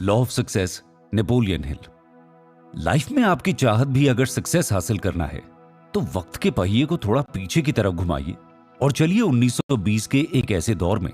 Law of success, Napoleon Hill. Life में आपकी चाहत भी अगर सक्सेस हासिल करना है तो वक्त के पहिए को थोड़ा पीछे की तरफ घुमाइए और चलिए 1920 के एक ऐसे दौर में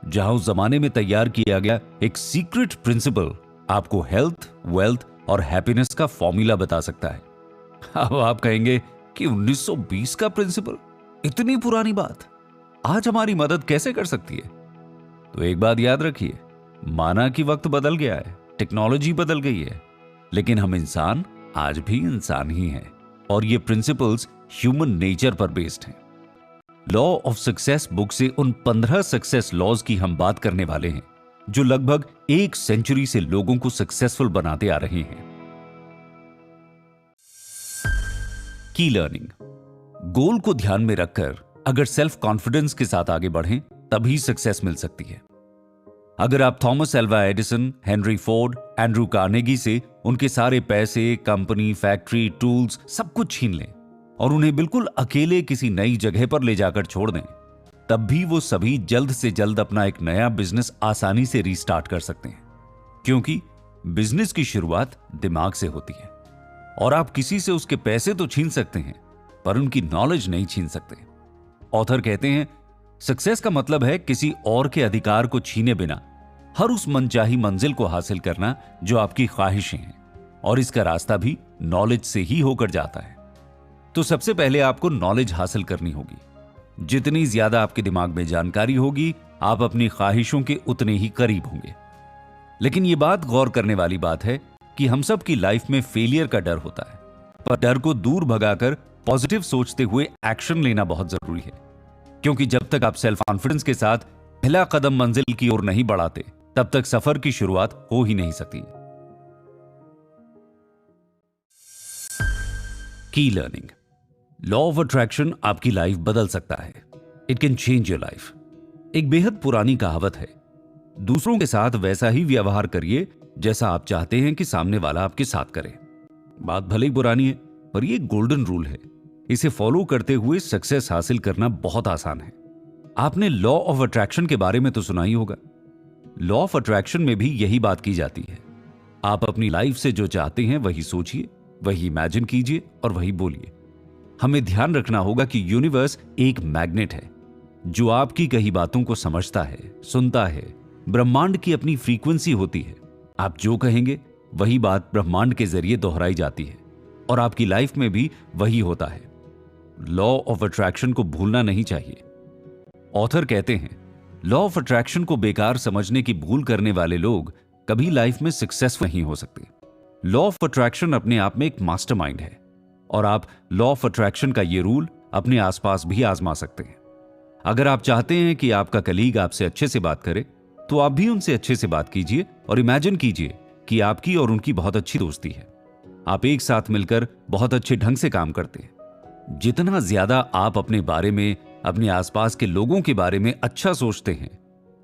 जहां उस जमाने में तैयार किया गया एक सीक्रेट प्रिंसिपल आपको हेल्थ, वेल्थ और हैप्पीनेस का फॉर्मूला बता सकता है। अब आप कहेंगे कि 1920 का प्रिंसिपल, इतनी पुरानी बात आज हमारी मदद कैसे कर सकती है? तो एक बात याद रखिए, माना कि वक्त बदल गया है, टेक्नोलॉजी बदल गई है, लेकिन हम इंसान आज भी इंसान ही हैं और ये प्रिंसिपल्स ह्यूमन नेचर पर बेस्ड हैं। लॉ ऑफ सक्सेस बुक से उन 15 सक्सेस लॉज की हम बात करने वाले हैं जो लगभग एक सेंचुरी से लोगों को सक्सेसफुल बनाते आ रहे हैं। की लर्निंग। गोल को ध्यान में रखकर अगर सेल्फ कॉन्फिडेंस के साथ आगे बढ़ें तभी सक्सेस मिल सकती है। अगर आप Thomas Alva Edison, Henry Ford, Andrew Carnegie से उनके सारे पैसे, कंपनी, फैक्ट्री, टूल्स सब कुछ छीन लें और उन्हें बिल्कुल अकेले किसी नई जगह पर ले जाकर छोड़ दें, तब भी वो सभी जल्द से जल्द अपना एक नया बिजनेस आसानी से रीस्टार्ट कर सकते हैं, क्योंकि बिजनेस की शुरुआत दिमाग से होती है और आप किसी से उसके पैसे तो छीन सकते हैं पर उनकी नॉलेज नहीं छीन सकते। ऑथर कहते हैं, सक्सेस का मतलब है किसी और के अधिकार को छीने बिना हर उस मनचाही मंजिल को हासिल करना जो आपकी ख्वाहिशें हैं, और इसका रास्ता भी नॉलेज से ही होकर जाता है। तो सबसे पहले आपको नॉलेज हासिल करनी होगी। जितनी ज्यादा आपके दिमाग में जानकारी होगी, आप अपनी ख्वाहिशों के उतने ही करीब होंगे। लेकिन यह बात गौर करने वाली बात है कि हम सब की लाइफ में फेलियर का डर होता है, पर डर को दूर भगाकर पॉजिटिव सोचते हुए एक्शन लेना बहुत जरूरी है, क्योंकि जब तक आप सेल्फ कॉन्फिडेंस के साथ पहला कदम मंजिल की ओर नहीं बढ़ाते तब तक सफर की शुरुआत हो ही नहीं सकती। की लर्निंग। लॉ ऑफ अट्रैक्शन आपकी लाइफ बदल सकता है। It can change your life. एक बेहद पुरानी कहावत है, दूसरों के साथ वैसा ही व्यवहार करिए जैसा आप चाहते हैं कि सामने वाला आपके साथ करे। बात भले ही पुरानी है पर यह गोल्डन रूल है। इसे फॉलो करते हुए सक्सेस हासिल करना बहुत आसान है। आपने लॉ ऑफ अट्रैक्शन के बारे में तो सुना ही होगा। लॉ ऑफ अट्रैक्शन में भी यही बात की जाती है। आप अपनी लाइफ से जो चाहते हैं वही सोचिए, वही इमेजिन कीजिए और वही बोलिए। हमें ध्यान रखना होगा कि यूनिवर्स एक मैग्नेट है जो आपकी कही बातों को समझता है, सुनता है। ब्रह्मांड की अपनी फ्रीक्वेंसी होती है। आप जो कहेंगे वही बात ब्रह्मांड के जरिए दोहराई जाती है और आपकी लाइफ में भी वही होता है। लॉ ऑफ अट्रैक्शन को भूलना नहीं चाहिए। ऑथर कहते हैं, लॉ ऑफ अट्रैक्शन को बेकार समझने की भूल करने वाले लोग कभी लाइफ में सक्सेसफुल नहीं हो सकते। लॉ ऑफ अट्रैक्शन अपने आप में एक मास्टरमाइंड है और आप लॉ ऑफ अट्रैक्शन का ये रूल अपने आसपास भी आजमा सकते हैं। अगर आप चाहते हैं कि आपका कलीग आपसे अच्छे से बात करे तो आप भी उनसे अच्छे से बात कीजिए और इमेजिन कीजिए कि आपकी और उनकी बहुत अच्छी दोस्ती है। आप एक साथ मिलकर बहुत अच्छे ढंग से काम करते हैं। जितना ज्यादा आप अपने बारे में, अपने आसपास के लोगों के बारे में अच्छा सोचते हैं,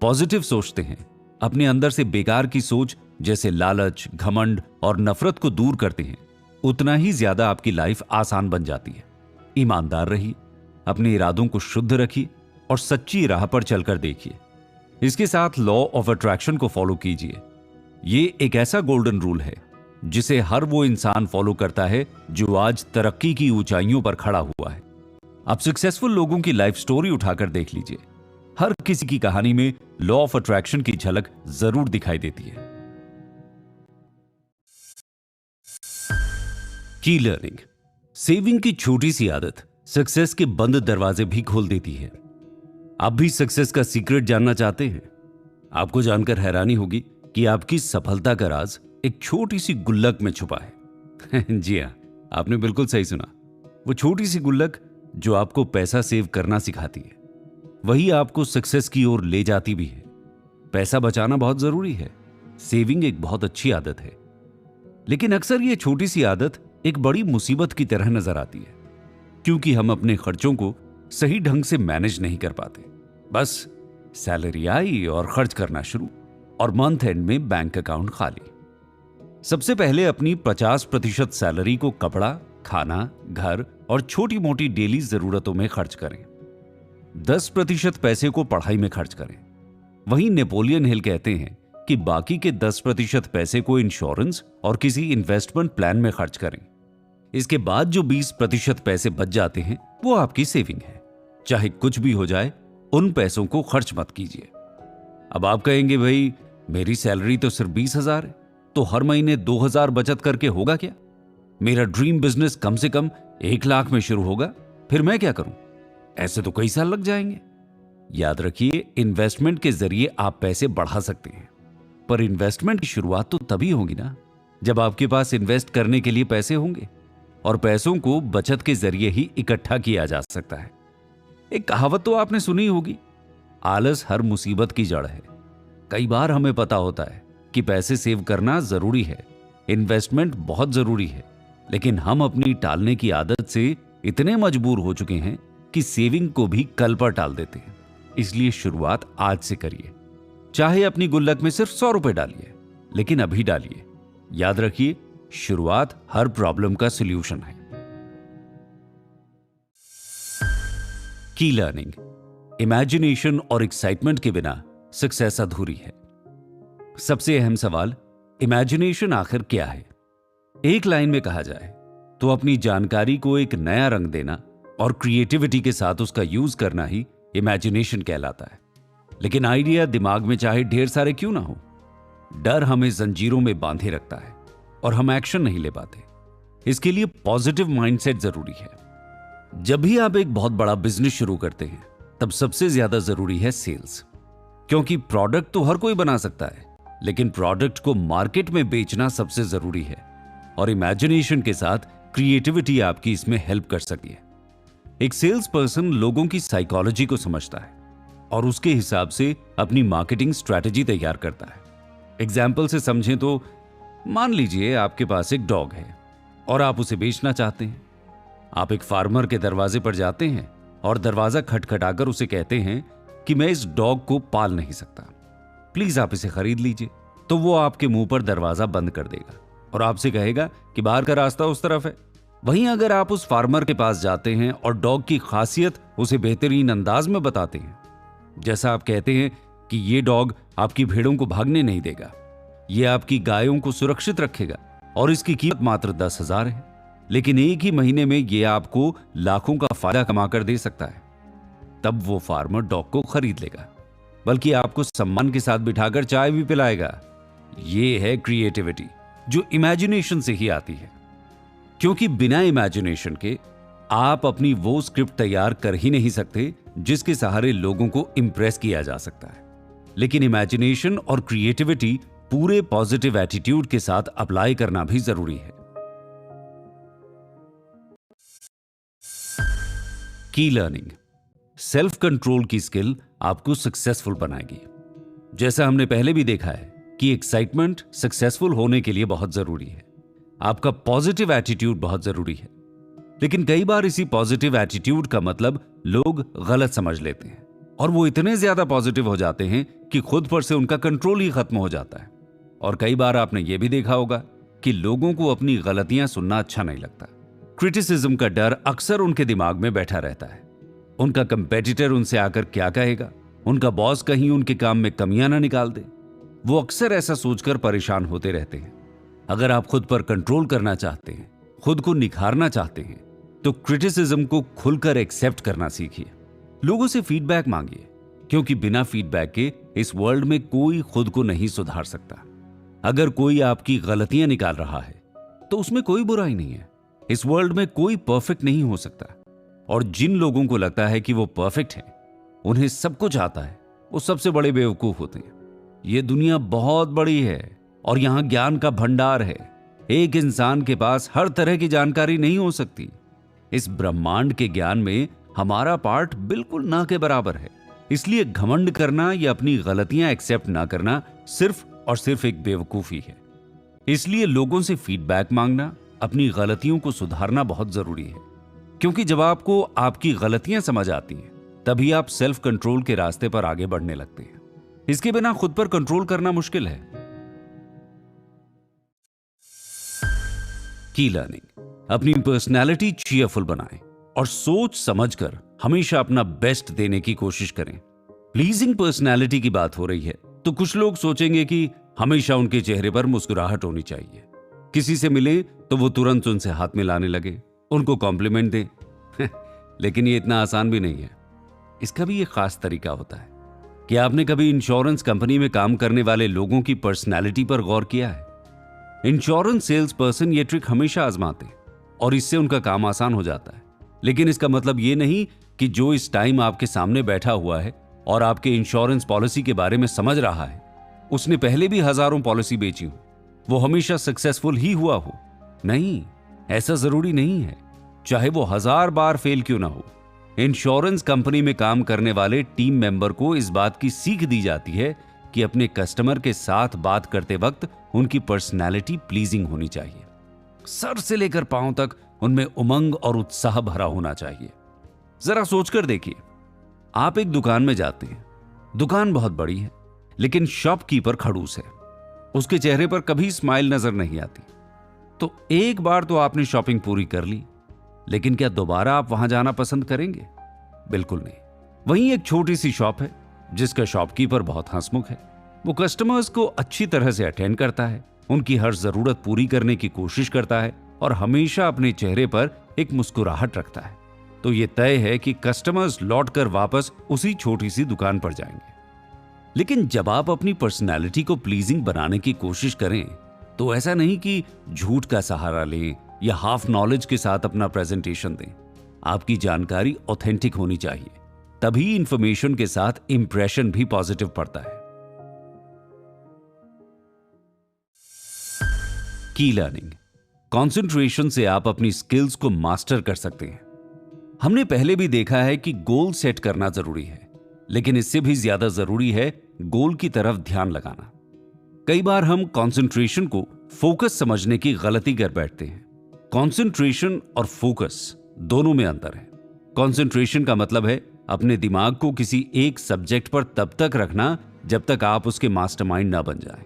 पॉजिटिव सोचते हैं, अपने अंदर से बेकार की सोच जैसे लालच, घमंड और नफरत को दूर करते हैं, उतना ही ज्यादा आपकी लाइफ आसान बन जाती है। ईमानदार रहिए, अपने इरादों को शुद्ध रखिए और सच्ची राह पर चलकर देखिए। इसके साथ लॉ ऑफ अट्रैक्शन को फॉलो कीजिए। ये एक ऐसा गोल्डन रूल है जिसे हर वो इंसान फॉलो करता है जो आज तरक्की की ऊंचाइयों पर खड़ा हुआ है। आप सक्सेसफुल लोगों की लाइफ स्टोरी उठाकर देख लीजिए। हर किसी की कहानी में लॉ ऑफ अट्रैक्शन की झलक जरूर दिखाई देती है। की लर्निंग। सेविंग की छोटी सी आदत सक्सेस के बंद दरवाजे भी खोल देती है। आप भी सक्सेस का सीक्रेट जानना चाहते हैं? आपको जानकर हैरानी होगी कि आपकी सफलता का राज एक छोटी सी गुल्लक में छुपा है। जी हां, आपने बिल्कुल सही सुना। वो छोटी सी गुल्लक जो आपको पैसा सेव करना सिखाती है, वही आपको सक्सेस की ओर ले जाती भी है। पैसा बचाना बहुत जरूरी है, सेविंग एक बहुत अच्छी आदत है, लेकिन अक्सर ये छोटी सी आदत एक बड़ी मुसीबत की तरह नजर आती है, क्योंकि हम अपने खर्चों को सही ढंग से मैनेज नहीं कर पाते। बस सैलरी आई और खर्च करना शुरू, और मंथ एंड में बैंक अकाउंट खाली। सबसे पहले अपनी 50% सैलरी को कपड़ा, खाना, घर और छोटी मोटी डेली जरूरतों में खर्च करें। 10% पैसे को पढ़ाई में खर्च करें। वहीं नेपोलियन हिल कहते हैं कि बाकी के 10% पैसे को इंश्योरेंस और किसी इन्वेस्टमेंट प्लान में खर्च करें। इसके बाद जो 20% पैसे बच जाते हैं वो आपकी सेविंग है। चाहे कुछ भी हो जाए, उन पैसों को खर्च मत कीजिए। अब आप कहेंगे, भाई मेरी सैलरी तो सिर्फ 20,000 है, तो हर महीने 2,000 बचत करके होगा क्या? मेरा ड्रीम बिजनेस कम से कम 1 लाख में शुरू होगा, फिर मैं क्या करूं? ऐसे तो कई साल लग जाएंगे। याद रखिए, इन्वेस्टमेंट के जरिए आप पैसे बढ़ा सकते हैं, पर इन्वेस्टमेंट की शुरुआत तो तभी होगी ना जब आपके पास इन्वेस्ट करने के लिए पैसे होंगे, और पैसों को बचत के जरिए ही इकट्ठा किया जा सकता है। एक कहावत तो आपने सुनी होगी, आलस हर मुसीबत की जड़ है। कई बार हमें पता होता है कि पैसे सेव करना जरूरी है, इन्वेस्टमेंट बहुत जरूरी है, लेकिन हम अपनी टालने की आदत से इतने मजबूर हो चुके हैं कि सेविंग को भी कल पर टाल देते हैं। इसलिए शुरुआत आज से करिए। चाहे अपनी गुल्लक में सिर्फ 100 रुपए डालिए, लेकिन अभी डालिए। याद रखिए, शुरुआत हर प्रॉब्लम का सॉल्यूशन है। की लर्निंग, इमेजिनेशन और एक्साइटमेंट के बिना सक्सेस अधूरी है। सबसे अहम सवाल, इमेजिनेशन आखिर क्या है? एक लाइन में कहा जाए तो अपनी जानकारी को एक नया रंग देना और क्रिएटिविटी के साथ उसका यूज करना ही इमेजिनेशन कहलाता है। लेकिन आइडिया दिमाग में चाहे ढेर सारे क्यों ना हो, डर हमें जंजीरों में बांधे रखता है और हम एक्शन नहीं ले पाते। इसके लिए पॉजिटिव माइंडसेट जरूरी है। जब भी आप एक बहुत बड़ा बिजनेस शुरू करते हैं, तब सबसे ज्यादा जरूरी है सेल्स, क्योंकि प्रोडक्ट तो हर कोई बना सकता है, लेकिन प्रोडक्ट को मार्केट में बेचना सबसे जरूरी है। और इमेजिनेशन के साथ क्रिएटिविटी आपकी इसमें हेल्प कर सकती है। एक सेल्स पर्सन लोगों की साइकोलॉजी को समझता है और उसके हिसाब से अपनी मार्केटिंग स्ट्रैटेजी तैयार करता है। एग्जाम्पल से समझें तो मान लीजिए आपके पास एक डॉग है और आप उसे बेचना चाहते हैं। आप एक फार्मर के दरवाजे पर जाते हैं और दरवाजा खटखटाकर उसे कहते हैं कि मैं इस डॉग को पाल नहीं सकता, प्लीज आप इसे खरीद लीजिए। तो वो आपके मुंह पर दरवाजा बंद कर देगा और आपसे कहेगा कि बाहर का रास्ता उस तरफ है। वहीं अगर आप उस फार्मर के पास जाते हैं और डॉग की खासियत उसे बेहतरीन अंदाज में बताते हैं, जैसा आप कहते हैं कि ये डॉग आपकी भेड़ों को भागने नहीं देगा, ये आपकी गायों को सुरक्षित रखेगा और इसकी कीमत मात्र 10,000 है, लेकिन एक ही महीने में ये आपको लाखों का फायदा कमाकर दे सकता है, तब वो फार्मर डॉग को खरीद लेगा, बल्कि आपको सम्मान के साथ बिठाकर चाय भी पिलाएगा। ये है क्रिएटिविटी, जो इमेजिनेशन से ही आती है। क्योंकि बिना इमेजिनेशन के आप अपनी वो स्क्रिप्ट तैयार कर ही नहीं सकते जिसके सहारे लोगों को इंप्रेस किया जा सकता है। लेकिन इमेजिनेशन और क्रिएटिविटी पूरे पॉजिटिव एटीट्यूड के साथ अप्लाई करना भी जरूरी है। की लर्निंग, सेल्फ कंट्रोल की स्किल आपको सक्सेसफुल बनाएगी। जैसा हमने पहले भी देखा है कि एक्साइटमेंट सक्सेसफुल होने के लिए बहुत जरूरी है। आपका पॉजिटिव एटीट्यूड बहुत जरूरी है, लेकिन कई बार इसी पॉजिटिव एटीट्यूड का मतलब लोग गलत समझ लेते हैं और वो इतने ज्यादा पॉजिटिव हो जाते हैं कि खुद पर से उनका कंट्रोल ही खत्म हो जाता है। और कई बार आपने ये भी देखा होगा कि लोगों को अपनी गलतियां सुनना अच्छा नहीं लगता। क्रिटिसिज्म का डर अक्सर उनके दिमाग में बैठा रहता है। उनका कंपेटिटर उनसे आकर क्या कहेगा, उनका बॉस कहीं उनके काम में कमियां ना निकाल दे, वो अक्सर ऐसा सोचकर परेशान होते रहते हैं। अगर आप खुद पर कंट्रोल करना चाहते हैं, खुद को निखारना चाहते हैं, तो क्रिटिसिज्म को खुलकर एक्सेप्ट करना सीखिए। लोगों से फीडबैक मांगिए, क्योंकि बिना फीडबैक के इस वर्ल्ड में कोई खुद को नहीं सुधार सकता। अगर कोई आपकी गलतियां निकाल रहा है तो उसमें कोई बुराई नहीं है। इस वर्ल्ड में कोई परफेक्ट नहीं हो सकता, और जिन लोगों को लगता है कि वो परफेक्ट हैं, उन्हें सब कुछ आता है, वो सबसे बड़े बेवकूफ होते हैं। ये दुनिया बहुत बड़ी है और यहां ज्ञान का भंडार है। एक इंसान के पास हर तरह की जानकारी नहीं हो सकती। इस ब्रह्मांड के ज्ञान में हमारा पार्ट बिल्कुल ना के बराबर है। इसलिए घमंड करना या अपनी गलतियां एक्सेप्ट ना करना सिर्फ और सिर्फ एक बेवकूफी है। इसलिए लोगों से फीडबैक मांगना, अपनी गलतियों को सुधारना बहुत जरूरी है, क्योंकि जब आपको आपकी गलतियां समझ आती हैं, तभी आप सेल्फ कंट्रोल के रास्ते पर आगे बढ़ने लगते हैं। इसके बिना खुद पर कंट्रोल करना मुश्किल है। की लर्निंग, अपनी पर्सनैलिटी चीयरफुल बनाएं और सोच समझकर हमेशा अपना बेस्ट देने की कोशिश करें। प्लीजिंग पर्सनैलिटी की बात हो रही है तो कुछ लोग सोचेंगे कि हमेशा उनके चेहरे पर मुस्कुराहट होनी चाहिए। किसी से मिले तो वो तुरंत उनसे हाथ मिलाने लगे, उनको कॉम्प्लीमेंट दें। लेकिन ये इतना आसान भी नहीं है। इसका भी एक खास तरीका होता है। क्या आपने कभी इंश्योरेंस कंपनी में काम करने वाले लोगों की पर्सनैलिटी पर गौर किया है? इंश्योरेंस सेल्स पर्सन ये ट्रिक हमेशा आजमाते हैं और इससे उनका काम आसान हो जाता है। लेकिन इसका मतलब ये नहीं कि जो इस टाइम आपके सामने बैठा हुआ है और आपके इंश्योरेंस पॉलिसी के बारे में समझ रहा है, उसने पहले भी हजारों पॉलिसी बेची हो, वो हमेशा सक्सेसफुल ही हुआ हो। नहीं, ऐसा जरूरी नहीं है, चाहे वो 1000 बार फेल क्यों ना हो। इंश्योरेंस कंपनी में काम करने वाले टीम मेंबर को इस बात की सीख दी जाती है कि अपने कस्टमर के साथ बात करते वक्त उनकी पर्सनैलिटी प्लीजिंग होनी चाहिए। सर से लेकर पांव तक उनमें उमंग और उत्साह भरा होना चाहिए। जरा सोचकर देखिए, आप एक दुकान में जाते हैं, दुकान बहुत बड़ी है, लेकिन शॉपकीपर खड़ूस है, उसके चेहरे पर कभी स्माइल नजर नहीं आती। तो एक बार तो आपने शॉपिंग पूरी कर ली, लेकिन क्या दोबारा आप वहां जाना पसंद करेंगे? बिल्कुल नहीं। वहीं एक छोटी सी शॉप है जिसका शॉपकीपर बहुत हंसमुख है। वो कस्टमर्स को अच्छी तरह से अटेंड करता है, उनकी हर जरूरत पूरी करने की कोशिश करता है और हमेशा अपने चेहरे पर एक मुस्कुराहट रखता है। तो ये तय है कि कस्टमर्स लौटकर वापस उसी छोटी सी दुकान पर जाएंगे। लेकिन जब आप अपनी पर्सनैलिटी को प्लीजिंग बनाने की कोशिश करें, तो ऐसा नहीं कि झूठ का सहारा लें या हाफ नॉलेज के साथ अपना प्रेजेंटेशन दें। आपकी जानकारी ऑथेंटिक होनी चाहिए, तभी इंफॉर्मेशन के साथ इंप्रेशन भी पॉजिटिव पड़ता है। की लर्निंग, कंसंट्रेशन से आप अपनी स्किल्स को मास्टर कर सकते हैं। हमने पहले भी देखा है कि गोल सेट करना जरूरी है, लेकिन इससे भी ज्यादा जरूरी है गोल की तरफ ध्यान लगाना। कई बार हम कंसंट्रेशन को फोकस समझने की गलती कर बैठते हैं। कंसंट्रेशन और फोकस दोनों में अंतर है। कंसंट्रेशन का मतलब है अपने दिमाग को किसी एक सब्जेक्ट पर तब तक रखना जब तक आप उसके मास्टरमाइंड ना बन जाएं।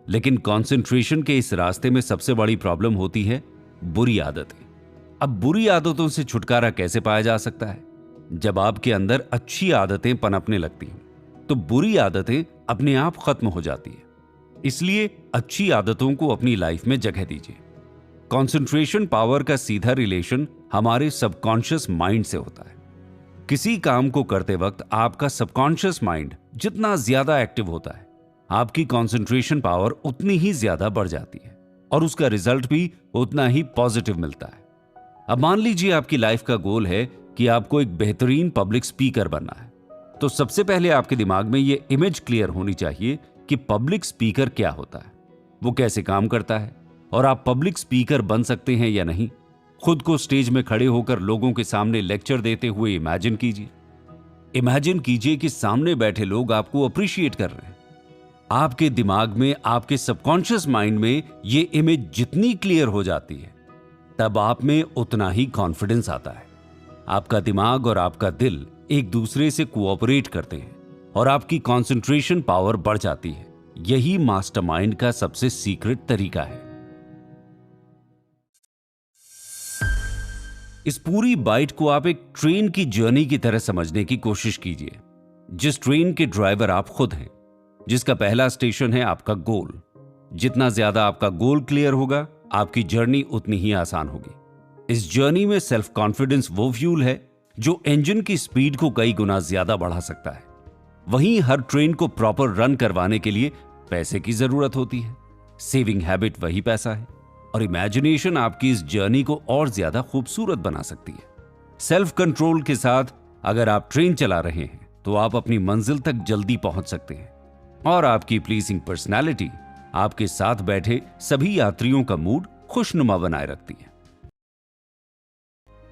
लेकिन कंसंट्रेशन के इस रास्ते में सबसे बड़ी प्रॉब्लम होती है बुरी आदतें। अब बुरी आदतों से छुटकारा कैसे पाया जा सकता है? जब आपके अंदर अच्छी आदतें पनपने लगती हैं, तो बुरी आदतें अपने आप खत्म हो जाती है। इसलिए अच्छी आदतों को अपनी लाइफ में जगह दीजिए। कंसंट्रेशन पावर का सीधा रिलेशन हमारे सबकॉन्शियस माइंड से होता है। किसी काम को करते वक्त आपका सबकॉन्शियस माइंड जितना ज्यादा एक्टिव होता है, आपकी कंसंट्रेशन पावर उतनी ही ज्यादा बढ़ जाती है और उसका रिजल्ट भी उतना ही पॉजिटिव मिलता है। अब मान लीजिए आपकी लाइफ का गोल है कि आपको एक बेहतरीन पब्लिक स्पीकर बनना है, तो सबसे पहले आपके दिमाग में यह इमेज क्लियर होनी चाहिए कि पब्लिक स्पीकर क्या होता है, वो कैसे काम करता है और आप पब्लिक स्पीकर बन सकते हैं या नहीं। खुद को स्टेज में खड़े होकर लोगों के सामने लेक्चर देते हुए इमेजिन कीजिए। इमेजिन कीजिए कि सामने बैठे लोग आपको अप्रिशिएट कर रहे हैं। आपके दिमाग में, आपके सबकॉन्शियस माइंड में ये इमेज जितनी क्लियर हो जाती है, तब आप में उतना ही कॉन्फिडेंस आता है। आपका दिमाग और आपका दिल एक दूसरे से कोऑपरेट करते हैं और आपकी कंसंट्रेशन पावर बढ़ जाती है। यही मास्टरमाइंड का सबसे सीक्रेट तरीका है। इस पूरी बाइट को आप एक ट्रेन की जर्नी की तरह समझने की कोशिश कीजिए, जिस ट्रेन के ड्राइवर आप खुद हैं, जिसका पहला स्टेशन है आपका गोल। जितना ज्यादा आपका गोल क्लियर होगा, आपकी जर्नी उतनी ही आसान होगी। इस जर्नी में सेल्फ कॉन्फिडेंस वो फ्यूल है जो इंजन की स्पीड को कई गुना ज्यादा बढ़ा सकता है। वहीं हर ट्रेन को प्रॉपर रन करवाने के लिए पैसे की जरूरत होती है। सेविंग हैबिट वही पैसा है और इमेजिनेशन आपकी इस जर्नी को और ज्यादा खूबसूरत बना सकती है। सेल्फ कंट्रोल के साथ अगर आप ट्रेन चला रहे हैं तो आप अपनी मंजिल तक जल्दी पहुंच सकते हैं और आपकी प्लीजिंग पर्सनालिटी आपके साथ बैठे सभी यात्रियों का मूड खुशनुमा बनाए रखती है।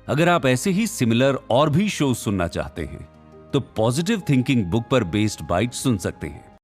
अगर आप ऐसे ही सिमिलर और भी शो सुनना चाहते हैं तो पॉजिटिव थिंकिंग बुक पर बेस्ड बाइट सुन सकते हैं।